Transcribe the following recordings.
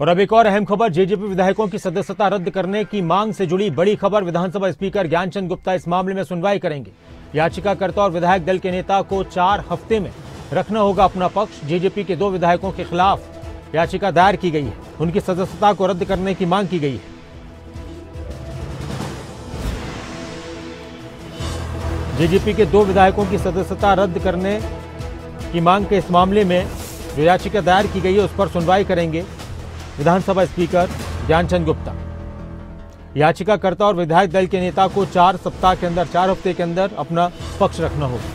और अब एक और अहम खबर, जेजेपी विधायकों की सदस्यता रद्द करने की मांग से जुड़ी बड़ी खबर। विधानसभा स्पीकर ज्ञानचंद गुप्ता इस मामले में सुनवाई करेंगे। याचिकाकर्ता और विधायक दल के नेता को 4 हफ्ते में रखना होगा अपना पक्ष। जेजेपी के 2 विधायकों के खिलाफ याचिका दायर की गई है, उनकी सदस्यता को रद्द करने की मांग की गई है। जेजेपी के 2 विधायकों की सदस्यता रद्द करने की मांग के इस मामले में जो याचिका दायर की गई है उस पर सुनवाई करेंगे विधानसभा स्पीकर ज्ञानचंद गुप्ता। याचिकाकर्ता और विधायक दल के नेता को 4 सप्ताह के अंदर, 4 हफ्ते के अंदर अपना पक्ष रखना होगा।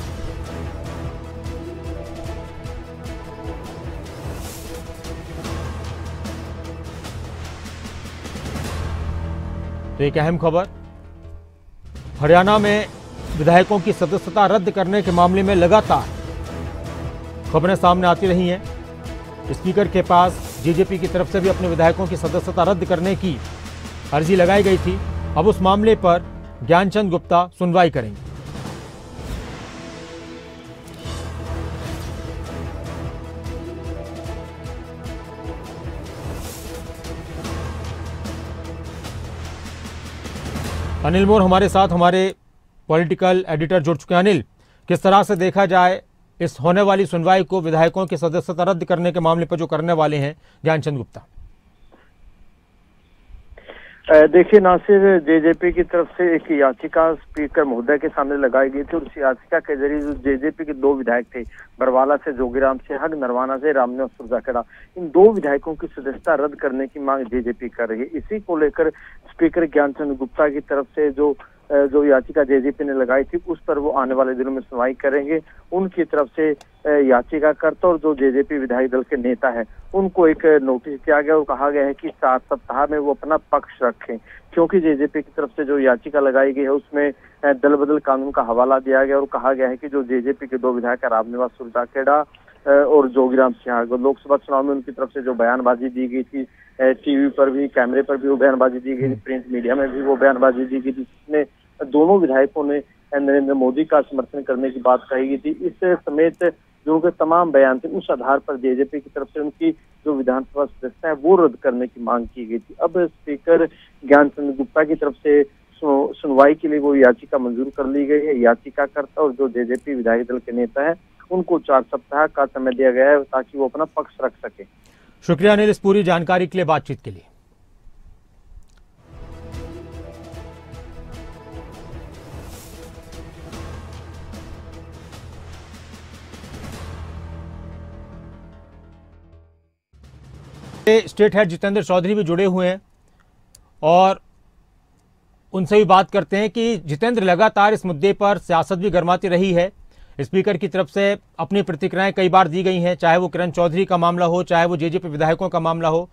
तो एक अहम खबर, हरियाणा में विधायकों की सदस्यता रद्द करने के मामले में लगातार खबरें सामने आती रही हैं। स्पीकर के पास जेजेपी की तरफ से भी अपने विधायकों की सदस्यता रद्द करने की अर्जी लगाई गई थी। अब उस मामले पर ज्ञानचंद गुप्ता सुनवाई करेंगे। अनिल मोर हमारे साथ, हमारे पॉलिटिकल एडिटर जुड़ चुके हैं। अनिल, किस तरह से देखा जाए इस होने वाली सुनवाई को, विधायकों की सदस्यता रद्द करने के मामले पर जो करने वाले हैं ज्ञानचंद गुप्ता? देखिए नासिर, जेजेपी की तरफ से एक याचिका स्पीकर महोदय के सामने लगाई गई थी और उस याचिका के जरिए जो जेजेपी के 2 विधायक थे, बरवाला से जोगीराम सिंह, नरवाना से रामने और सुरजाखेड़ा, इन 2 विधायकों की सदस्यता रद्द करने की मांग जेजेपी कर रही है। इसी को लेकर स्पीकर ज्ञानचंद गुप्ता की तरफ से जो याचिका जेजेपी ने लगाई थी उस पर वो आने वाले दिनों में सुनवाई करेंगे। उनकी तरफ से याचिकाकर्ता और जो जेजेपी विधायक दल के नेता है उनको एक नोटिस दिया गया और कहा गया है कि 7 सप्ताह में वो अपना पक्ष रखें, क्योंकि जेजेपी की तरफ से जो याचिका लगाई गई है उसमें दल बदल कानून का हवाला दिया गया और कहा गया है कि जो जेजेपी के 2 विधायक रामनिवास सुरजाखेड़ा और जोगीराम सिंह, लोकसभा चुनाव में उनकी तरफ से जो बयानबाजी दी गई थी, टीवी पर भी, कैमरे पर भी वो बयानबाजी दी गई थी, प्रिंट मीडिया में भी वो बयानबाजी दी गई थी, जिसमें दोनों विधायकों ने नरेंद्र मोदी का समर्थन करने की बात कही गई थी। इस समेत जो उनके तमाम बयान थे, उस आधार पर जेजेपी की तरफ से उनकी जो विधानसभा सदस्य है वो रद्द करने की मांग की गई थी। अब स्पीकर ज्ञानचंद गुप्ता की तरफ से सुनवाई के लिए वो याचिका मंजूर कर ली गई है। याचिकाकर्ता और जो जेजेपी विधायक दल के नेता है उनको 4 सप्ताह का समय दिया गया है ताकि वो अपना पक्ष रख सके। शुक्रिया अनिल इस पूरी जानकारी के लिए, बातचीत के लिए। स्टेट हेड जितेंद्र चौधरी भी जुड़े हुए हैं और उनसे भी बात करते हैं कि जितेंद्र, लगातार इस मुद्दे पर सियासत भी गर्माती रही है। स्पीकर की तरफ से अपनी प्रतिक्रियाएं कई बार दी गई हैं, चाहे वो किरण चौधरी का मामला हो, चाहे वो जेजेपी विधायकों का मामला हो।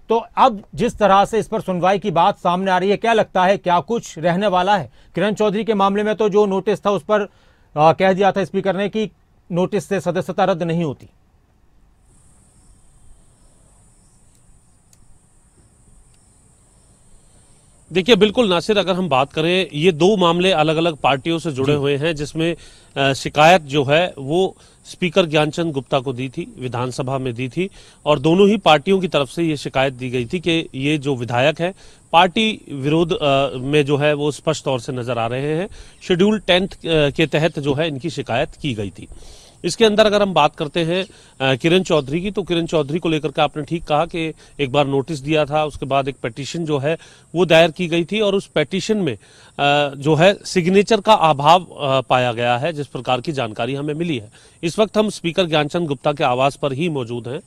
तो अब जिस तरह से इस पर सुनवाई की बात सामने आ रही है, क्या लगता है क्या कुछ रहने वाला है? किरण चौधरी के मामले में तो जो नोटिस था उस पर कह दिया था स्पीकर ने कि नोटिस से सदस्यता रद्द नहीं होती। देखिए बिल्कुल नासिर, अगर हम बात करें, ये 2 मामले अलग अलग पार्टियों से जुड़े हुए हैं, जिसमें शिकायत जो है वो स्पीकर ज्ञानचंद गुप्ता को दी थी, विधानसभा में दी थी और दोनों ही पार्टियों की तरफ से ये शिकायत दी गई थी कि ये जो विधायक है पार्टी विरोध में जो है वो स्पष्ट तौर से नजर आ रहे हैं। शेड्यूल 10 के तहत जो है इनकी शिकायत की गई थी। इसके अंदर अगर हम बात करते हैं किरण चौधरी की, तो किरण चौधरी को लेकर के आपने ठीक कहा कि एक बार नोटिस दिया था, उसके बाद एक पिटीशन जो है वो दायर की गई थी और उस पिटीशन में जो है सिग्नेचर का अभाव पाया गया है, जिस प्रकार की जानकारी हमें मिली है। इस वक्त हम स्पीकर ज्ञानचंद गुप्ता के आवास पर ही मौजूद हैं।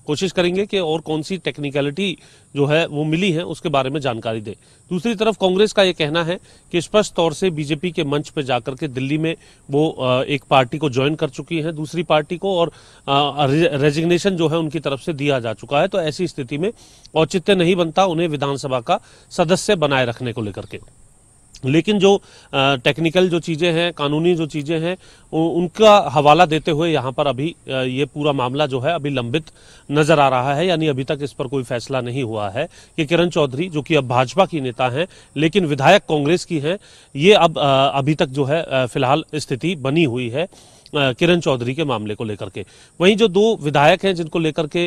कोशिश करेंगे कि और कौन सी टेक्निकलिटी जो है वो मिली है उसके बारे में जानकारी दे। दूसरी तरफ कांग्रेस का ये कहना है कि स्पष्ट तौर से बीजेपी के मंच पर जाकर के दिल्ली में वो एक पार्टी को ज्वाइन कर चुकी है, दूसरी पार्टी को, और रेजिग्नेशन जो है उनकी तरफ से दिया जा चुका है। तो ऐसी स्थिति में औचित्य नहीं बनता उन्हें विधानसभा का सदस्य बनाए रखने को लेकर के। लेकिन जो टेक्निकल जो चीज़ें हैं, कानूनी जो चीज़ें हैं, उनका हवाला देते हुए यहाँ पर अभी ये पूरा मामला जो है अभी लंबित नजर आ रहा है। यानी अभी तक इस पर कोई फैसला नहीं हुआ है कि किरण चौधरी, जो कि अब भाजपा की नेता हैं लेकिन विधायक कांग्रेस की हैं, ये अब अभी तक जो है फिलहाल स्थिति बनी हुई है। किरण चौधरी के मामले को लेकर के। वहीं जो दो विधायक हैं जिनको लेकर के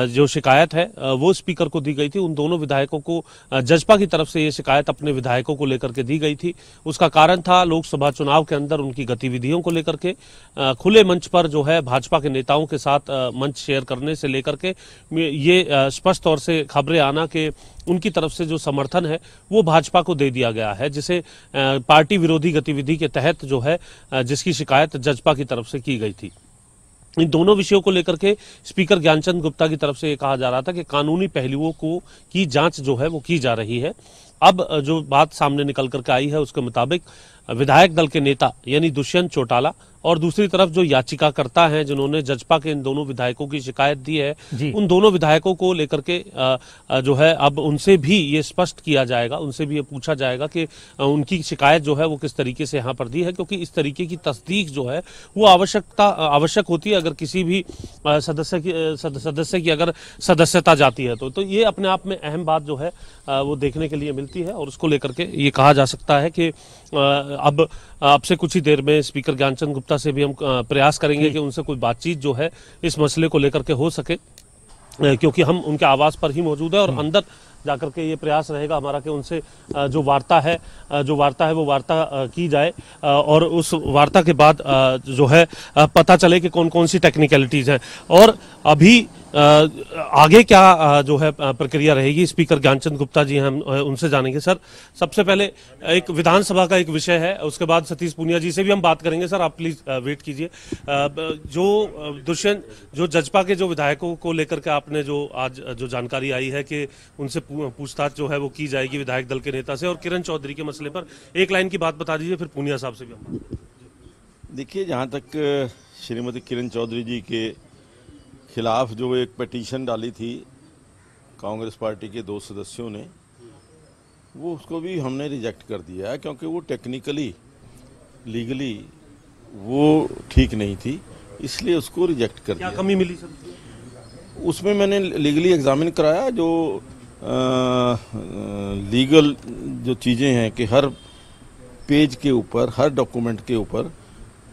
जो शिकायत है वो स्पीकर को दी गई थी, उन दोनों विधायकों को जजपा की तरफ से ये शिकायत अपने विधायकों को लेकर के दी गई थी। उसका कारण था लोकसभा चुनाव के अंदर उनकी गतिविधियों को लेकर के, खुले मंच पर जो है भाजपा के नेताओं के साथ मंच शेयर करने से लेकर के ये स्पष्ट तौर से खबरें आना कि उनकी तरफ से जो समर्थन है वो भाजपा को दे दिया गया है, जिसे पार्टी विरोधी गतिविधि के तहत जो है जिसकी शिकायत जजपा की तरफ से की गई थी। इन दोनों विषयों को लेकर के स्पीकर ज्ञानचंद गुप्ता की तरफ से ये कहा जा रहा था कि कानूनी पहलुओं की जांच जो है वो की जा रही है। अब जो बात सामने निकल करके आई है उसके मुताबिक विधायक दल के नेता यानी दुष्यंत चौटाला और दूसरी तरफ जो याचिकाकर्ता हैं जिन्होंने जजपा के इन दोनों विधायकों की शिकायत दी है, उन दोनों विधायकों को लेकर के जो है अब उनसे भी ये स्पष्ट किया जाएगा, उनसे भी ये पूछा जाएगा कि उनकी शिकायत जो है वो किस तरीके से यहाँ पर दी है, क्योंकि इस तरीके की तस्दीक जो है वो आवश्यक होती है अगर किसी भी सदस्य की अगर सदस्यता जाती है तो ये अपने आप में अहम बात जो है वो देखने के लिए मिलती है। और उसको लेकर के ये कहा जा सकता है कि अब से कुछ ही देर में स्पीकर ज्ञानचंद गुप्ता से भी हम प्रयास करेंगे कि उनसे कोई बातचीत जो है इस मसले को लेकर के हो सके, क्योंकि हम उनके आवास पर ही मौजूद है और अंदर जाकर के ये प्रयास रहेगा हमारा कि उनसे जो वार्ता है वो वार्ता की जाए और उस वार्ता के बाद जो है पता चले कि कौन कौन सी टेक्निकलिटीज हैं और अभी आगे क्या जो है प्रक्रिया रहेगी। स्पीकर ज्ञानचंद गुप्ता जी हम उनसे जानेंगे। सर, सबसे पहले एक विधानसभा का एक विषय है, उसके बाद सतीश पूनिया जी से भी हम बात करेंगे। सर, आप प्लीज वेट कीजिए। जो दुष्यंत जो जजपा के जो विधायकों को लेकर के आपने जो आज जो जानकारी आई है कि उनसे पूछताछ जो है वो की जाएगी विधायक दल के नेता से, और किरण चौधरी के मसले पर एक लाइन की बात बता दीजिए, फिर पूनिया साहब से भी हम। देखिए, जहाँ तक श्रीमती किरण चौधरी जी के खिलाफ जो एक पिटीशन डाली थी कांग्रेस पार्टी के 2 सदस्यों ने, वो उसको भी हमने रिजेक्ट कर दिया है, क्योंकि वो टेक्निकली लीगली वो ठीक नहीं थी, इसलिए उसको रिजेक्ट कर दिया। क्या कमी मिली सर? उसमें मैंने लीगली एग्जामिन कराया, जो लीगल जो चीज़ें हैं कि हर पेज के ऊपर, हर डॉक्यूमेंट के ऊपर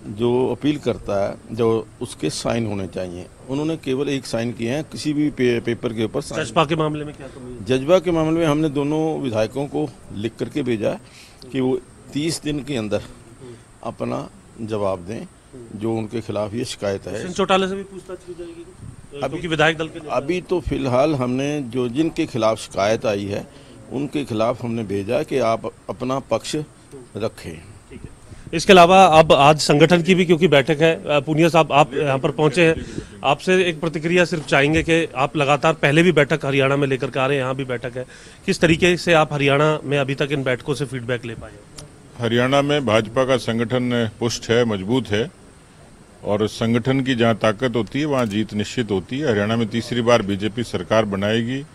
जो अपील करता है जो उसके साइन होने चाहिए, उन्होंने केवल एक साइन किए हैं, किसी भी पेपर के ऊपर साइन। जजपा के मामले में क्या कमी है? जजपा के मामले में हमने दोनों विधायकों को लिख करके भेजा है कि वो 30 दिन के अंदर अपना जवाब दें जो उनके खिलाफ ये शिकायत है। चौटाला से भी पूछताछ की जाएगी क्योंकि विधायक दल के अभी तो फिलहाल हमने जो जिनके खिलाफ शिकायत आई है उनके खिलाफ हमने भेजा कि आप अपना पक्ष रखें। इसके अलावा अब आज संगठन की भी क्योंकि बैठक है, पूनिया साहब आप यहाँ पर पहुंचे हैं, आपसे एक प्रतिक्रिया सिर्फ चाहेंगे कि आप लगातार पहले भी बैठक हरियाणा में लेकर के आ रहे हैं, यहाँ भी बैठक है, किस तरीके से आप हरियाणा में अभी तक इन बैठकों से फीडबैक ले पाए? हरियाणा में भाजपा का संगठन पुष्ट है, मजबूत है, और संगठन की जहाँ ताकत होती है वहाँ जीत निश्चित होती है। हरियाणा में तीसरी बार बीजेपी सरकार बनाएगी।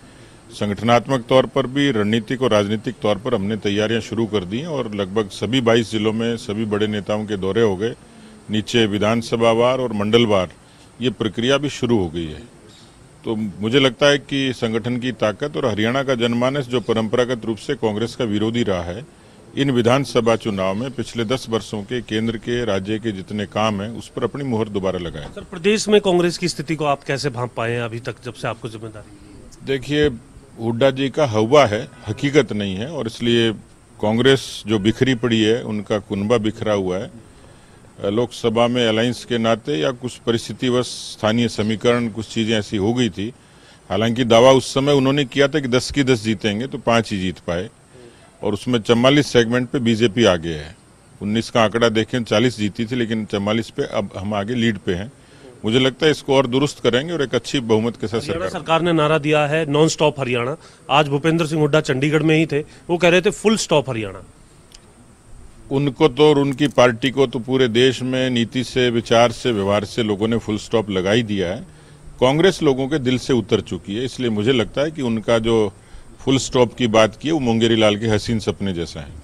संगठनात्मक तौर पर भी, रणनीतिक और राजनीतिक तौर पर हमने तैयारियां शुरू कर दी हैं और लगभग सभी 22 जिलों में सभी बड़े नेताओं के दौरे हो गए। नीचे विधानसभावार और मंडलवार ये प्रक्रिया भी शुरू हो गई है। तो मुझे लगता है कि संगठन की ताकत और हरियाणा का जनमानस जो परंपरागत रूप से कांग्रेस का विरोधी रहा है, इन विधानसभा चुनाव में पिछले 10 वर्षों के केंद्र के, राज्य के जितने काम हैं उस पर अपनी मुहर दोबारा लगाए। सर, प्रदेश में कांग्रेस की स्थिति को आप कैसे भांप पाए हैं अभी तक जब से आपको जिम्मेदारी? देखिए, हुड्डा जी का हवा है, हकीकत नहीं है, और इसलिए कांग्रेस जो बिखरी पड़ी है उनका कुनबा बिखरा हुआ है। लोकसभा में अलायंस के नाते या कुछ परिस्थितिवश स्थानीय समीकरण कुछ चीजें ऐसी हो गई थी। हालांकि दावा उस समय उन्होंने किया था कि 10 की 10 जीतेंगे, तो 5 ही जीत पाए, और उसमें 44 सेगमेंट पे बीजेपी आगे है। 19 का आंकड़ा देखें 40 जीती थी, लेकिन 44 पे अब हम आगे लीड पे हैं। मुझे लगता है इसको और दुरुस्त करेंगे और एक अच्छी बहुमत के साथ सरकार ने नारा दिया है नॉन स्टॉप हरियाणा। आज भूपेंद्र सिंह हुड्डा चंडीगढ़ में ही थे, वो कह रहे थे फुल स्टॉप हरियाणा। उनको तो और उनकी पार्टी को तो पूरे देश में नीति से, विचार से, व्यवहार से लोगों ने फुल स्टॉप लगा ही दिया है। कांग्रेस लोगों के दिल से उतर चुकी है, इसलिए मुझे लगता है कि उनका जो फुल स्टॉप की बात की है वो मुंगेरी लाल के हसीन सपने जैसा है।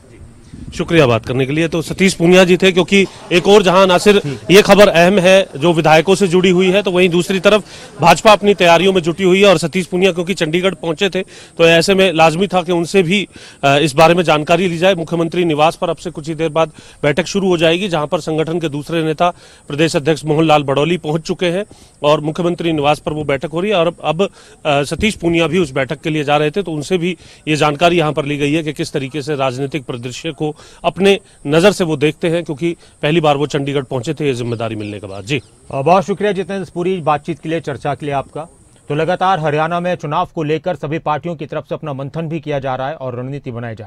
शुक्रिया बात करने के लिए। तो सतीश पूनिया जी थे, क्योंकि एक और जहां नासिर ये खबर अहम है जो विधायकों से जुड़ी हुई है, तो वहीं दूसरी तरफ भाजपा अपनी तैयारियों में जुटी हुई है और सतीश पूनिया क्योंकि चंडीगढ़ पहुंचे थे तो ऐसे में लाजमी था कि उनसे भी इस बारे में जानकारी ली जाए। मुख्यमंत्री निवास पर अब से कुछ ही देर बाद बैठक शुरू हो जाएगी, जहां पर संगठन के दूसरे नेता प्रदेश अध्यक्ष मोहन लाल बड़ौली पहुंच चुके हैं और मुख्यमंत्री निवास पर वो बैठक हो रही है। और अब सतीश पूनिया भी उस बैठक के लिए जा रहे थे, तो उनसे भी ये जानकारी यहां पर ली गई है कि किस तरीके से राजनीतिक परिदृश्य को अपने नजर से वो देखते हैं, क्योंकि पहली बार वो चंडीगढ़ पहुंचे थे ये जिम्मेदारी मिलने के बाद। जी बहुत शुक्रिया जितेंद्र, इस पूरी बातचीत के लिए, चर्चा के लिए आपका। तो लगातार हरियाणा में चुनाव को लेकर सभी पार्टियों की तरफ से अपना मंथन भी किया जा रहा है और रणनीति बनाई जा रही है।